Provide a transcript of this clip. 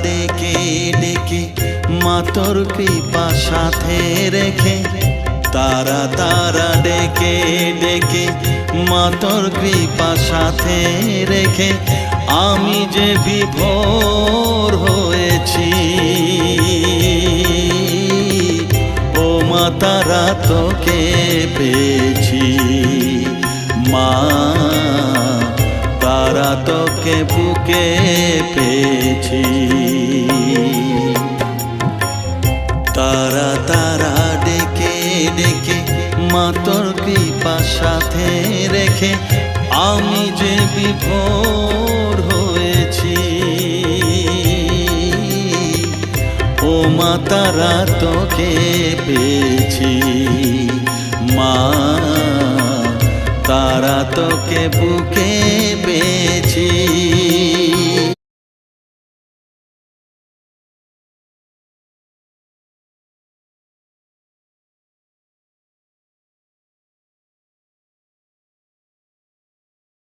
ডেকে ডেকে মা তোর কৃপা সাথে রেখে, তারা তারা ডেকে ডেকে মা তোর কৃপা সাথে রেখে আমি যে বিভোর হয়েছি। ও মা তারা তোকে পেয়েছি, মা তারা তোকে বুকে পেয়েছি। তারা তারা ডেকে ডেকে মা তোর কৃপা সাথে রেখে আমি যে বিভোর হয়েছি। ও মা তারা তোকে পেয়েছি, মা তারা তোকে বুকে পেয়েছি।